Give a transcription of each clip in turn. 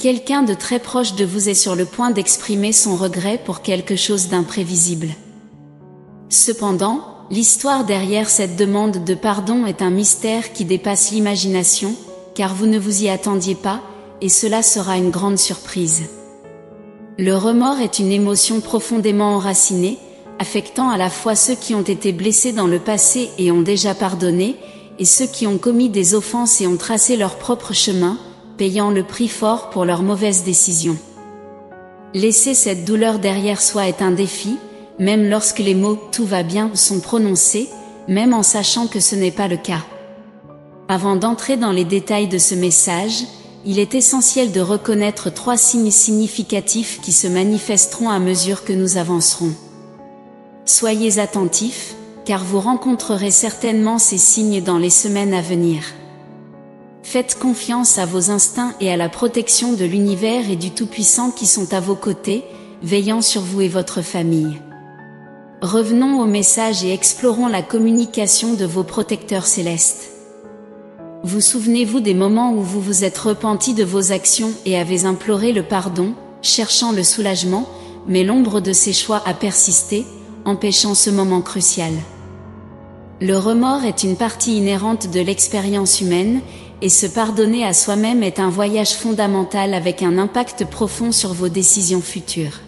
quelqu'un de très proche de vous est sur le point d'exprimer son regret pour quelque chose d'imprévisible. Cependant, l'histoire derrière cette demande de pardon est un mystère qui dépasse l'imagination, car vous ne vous y attendiez pas, et cela sera une grande surprise. Le remords est une émotion profondément enracinée, affectant à la fois ceux qui ont été blessés dans le passé et ont déjà pardonné, et ceux qui ont commis des offenses et ont tracé leur propre chemin, payant le prix fort pour leurs mauvaises décisions. Laisser cette douleur derrière soi est un défi, même lorsque les mots « tout va bien » sont prononcés, même en sachant que ce n'est pas le cas. Avant d'entrer dans les détails de ce message, il est essentiel de reconnaître 3 signes significatifs qui se manifesteront à mesure que nous avancerons. Soyez attentifs, car vous rencontrerez certainement ces signes dans les semaines à venir. Faites confiance à vos instincts et à la protection de l'univers et du Tout-Puissant qui sont à vos côtés, veillant sur vous et votre famille. Revenons au message et explorons la communication de vos protecteurs célestes. Vous souvenez-vous des moments où vous vous êtes repenti de vos actions et avez imploré le pardon, cherchant le soulagement, mais l'ombre de ces choix a persisté, empêchant ce moment crucial. Le remords est une partie inhérente de l'expérience humaine, et se pardonner à soi-même est un voyage fondamental avec un impact profond sur vos décisions futures.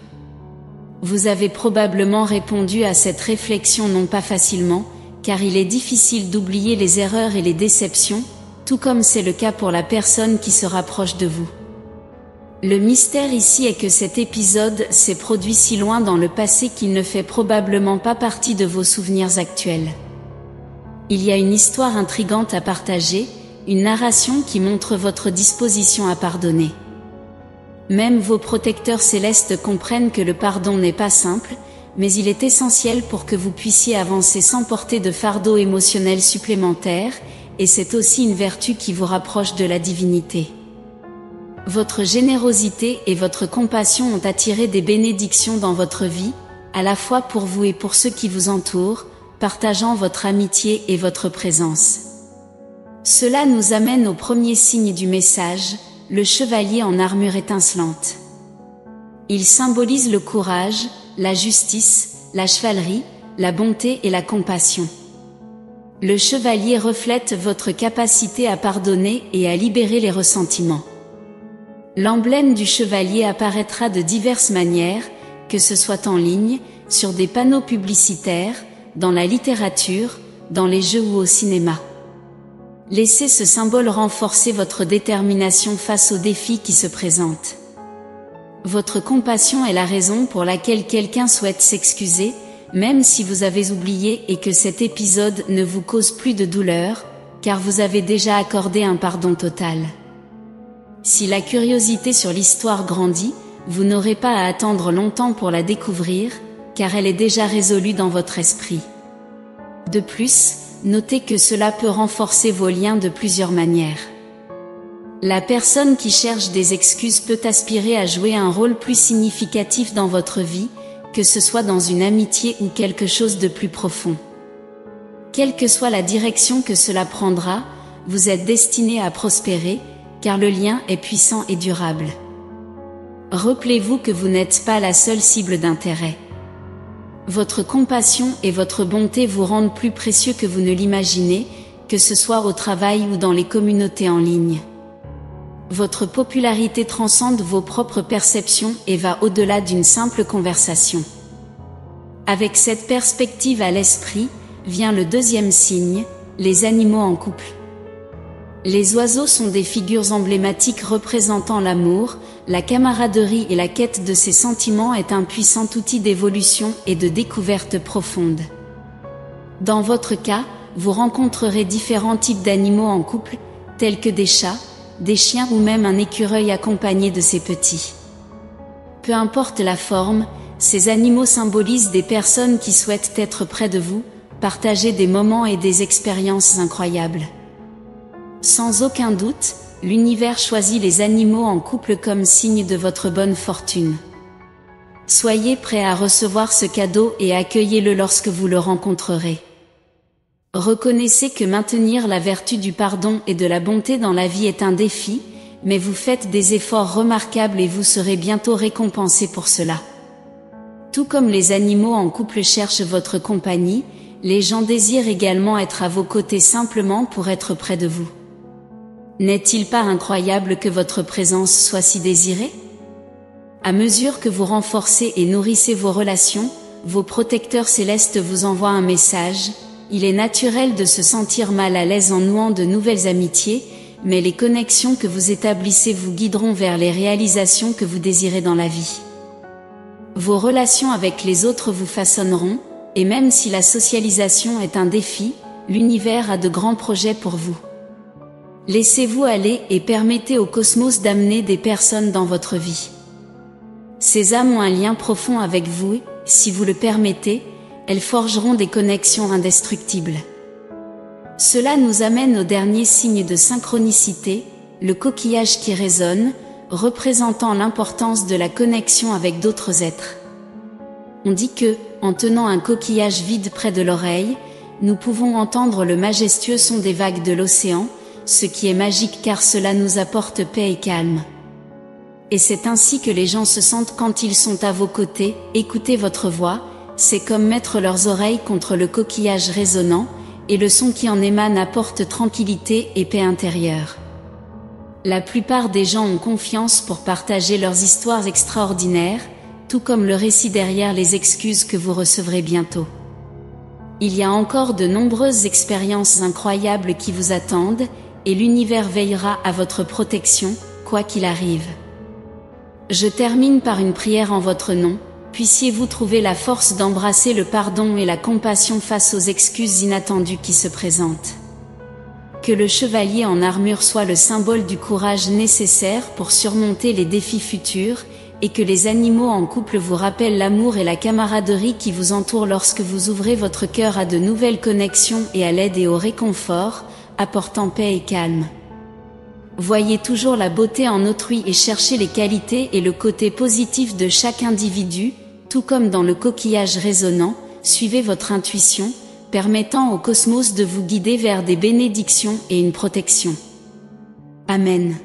Vous avez probablement répondu à cette réflexion non pas facilement, car il est difficile d'oublier les erreurs et les déceptions, tout comme c'est le cas pour la personne qui se rapproche de vous. Le mystère ici est que cet épisode s'est produit si loin dans le passé qu'il ne fait probablement pas partie de vos souvenirs actuels. Il y a une histoire intrigante à partager, une narration qui montre votre disposition à pardonner. Même vos protecteurs célestes comprennent que le pardon n'est pas simple, mais il est essentiel pour que vous puissiez avancer sans porter de fardeau émotionnel supplémentaire, et c'est aussi une vertu qui vous rapproche de la divinité. Votre générosité et votre compassion ont attiré des bénédictions dans votre vie, à la fois pour vous et pour ceux qui vous entourent, partageant votre amitié et votre présence. Cela nous amène au premier signe du message, le chevalier en armure étincelante. Il symbolise le courage, la justice, la chevalerie, la bonté et la compassion. Le chevalier reflète votre capacité à pardonner et à libérer les ressentiments. L'emblème du chevalier apparaîtra de diverses manières, que ce soit en ligne, sur des panneaux publicitaires, dans la littérature, dans les jeux ou au cinéma. Laissez ce symbole renforcer votre détermination face aux défis qui se présentent. Votre compassion est la raison pour laquelle quelqu'un souhaite s'excuser, même si vous avez oublié et que cet épisode ne vous cause plus de douleur, car vous avez déjà accordé un pardon total. Si la curiosité sur l'histoire grandit, vous n'aurez pas à attendre longtemps pour la découvrir, car elle est déjà résolue dans votre esprit. De plus, notez que cela peut renforcer vos liens de plusieurs manières. La personne qui cherche des excuses peut aspirer à jouer un rôle plus significatif dans votre vie, que ce soit dans une amitié ou quelque chose de plus profond. Quelle que soit la direction que cela prendra, vous êtes destiné à prospérer, car le lien est puissant et durable. Rappelez-vous que vous n'êtes pas la seule cible d'intérêt. Votre compassion et votre bonté vous rendent plus précieux que vous ne l'imaginez, que ce soit au travail ou dans les communautés en ligne. Votre popularité transcende vos propres perceptions et va au-delà d'une simple conversation. Avec cette perspective à l'esprit, vient le deuxième signe, les animaux en couple. Les oiseaux sont des figures emblématiques représentant l'amour, la camaraderie et la quête de ces sentiments est un puissant outil d'évolution et de découverte profonde. Dans votre cas, vous rencontrerez différents types d'animaux en couple, tels que des chats, des chiens ou même un écureuil accompagné de ses petits. Peu importe la forme, ces animaux symbolisent des personnes qui souhaitent être près de vous, partager des moments et des expériences incroyables. Sans aucun doute, l'univers choisit les animaux en couple comme signe de votre bonne fortune. Soyez prêts à recevoir ce cadeau et accueillez-le lorsque vous le rencontrerez. Reconnaissez que maintenir la vertu du pardon et de la bonté dans la vie est un défi, mais vous faites des efforts remarquables et vous serez bientôt récompensé pour cela. Tout comme les animaux en couple cherchent votre compagnie, les gens désirent également être à vos côtés simplement pour être près de vous. N'est-il pas incroyable que votre présence soit si désirée? À mesure que vous renforcez et nourrissez vos relations, vos protecteurs célestes vous envoient un message. Il est naturel de se sentir mal à l'aise en nouant de nouvelles amitiés, mais les connexions que vous établissez vous guideront vers les réalisations que vous désirez dans la vie. Vos relations avec les autres vous façonneront, et même si la socialisation est un défi, l'univers a de grands projets pour vous. Laissez-vous aller et permettez au cosmos d'amener des personnes dans votre vie. Ces âmes ont un lien profond avec vous, si vous le permettez, elles forgeront des connexions indestructibles. Cela nous amène au dernier signe de synchronicité, le coquillage qui résonne, représentant l'importance de la connexion avec d'autres êtres. On dit que, en tenant un coquillage vide près de l'oreille, nous pouvons entendre le majestueux son des vagues de l'océan, ce qui est magique car cela nous apporte paix et calme. Et c'est ainsi que les gens se sentent quand ils sont à vos côtés. Écoutez votre voix, c'est comme mettre leurs oreilles contre le coquillage résonnant, et le son qui en émane apporte tranquillité et paix intérieure. La plupart des gens ont confiance pour partager leurs histoires extraordinaires, tout comme le récit derrière les excuses que vous recevrez bientôt. Il y a encore de nombreuses expériences incroyables qui vous attendent, et l'univers veillera à votre protection, quoi qu'il arrive. Je termine par une prière en votre nom. Puissiez-vous trouver la force d'embrasser le pardon et la compassion face aux excuses inattendues qui se présentent. Que le chevalier en armure soit le symbole du courage nécessaire pour surmonter les défis futurs, et que les animaux en couple vous rappellent l'amour et la camaraderie qui vous entourent lorsque vous ouvrez votre cœur à de nouvelles connexions et à l'aide et au réconfort, apportant paix et calme. Voyez toujours la beauté en autrui et cherchez les qualités et le côté positif de chaque individu, tout comme dans le coquillage résonnant, suivez votre intuition, permettant au cosmos de vous guider vers des bénédictions et une protection. Amen.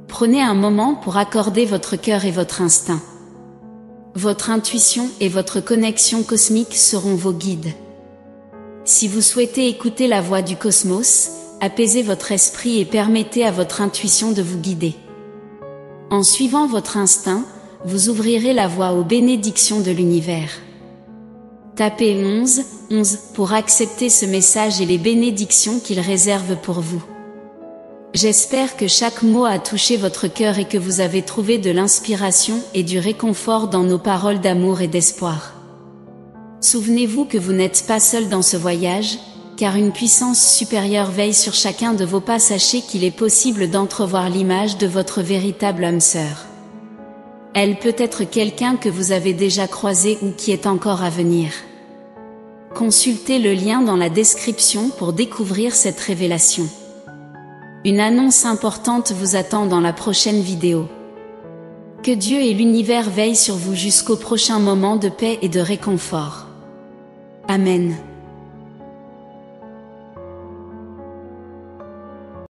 Prenez un moment pour accorder votre cœur et votre instinct. Votre intuition et votre connexion cosmique seront vos guides. Si vous souhaitez écouter la voix du cosmos, apaisez votre esprit et permettez à votre intuition de vous guider. En suivant votre instinct, vous ouvrirez la voie aux bénédictions de l'univers. Tapez 11 pour accepter ce message et les bénédictions qu'il réserve pour vous. J'espère que chaque mot a touché votre cœur et que vous avez trouvé de l'inspiration et du réconfort dans nos paroles d'amour et d'espoir. Souvenez-vous que vous n'êtes pas seul dans ce voyage, car une puissance supérieure veille sur chacun de vos pas. Sachez qu'il est possible d'entrevoir l'image de votre véritable âme sœur. Elle peut être quelqu'un que vous avez déjà croisé ou qui est encore à venir. Consultez le lien dans la description pour découvrir cette révélation. Une annonce importante vous attend dans la prochaine vidéo. Que Dieu et l'univers veillent sur vous jusqu'au prochain moment de paix et de réconfort. Amen.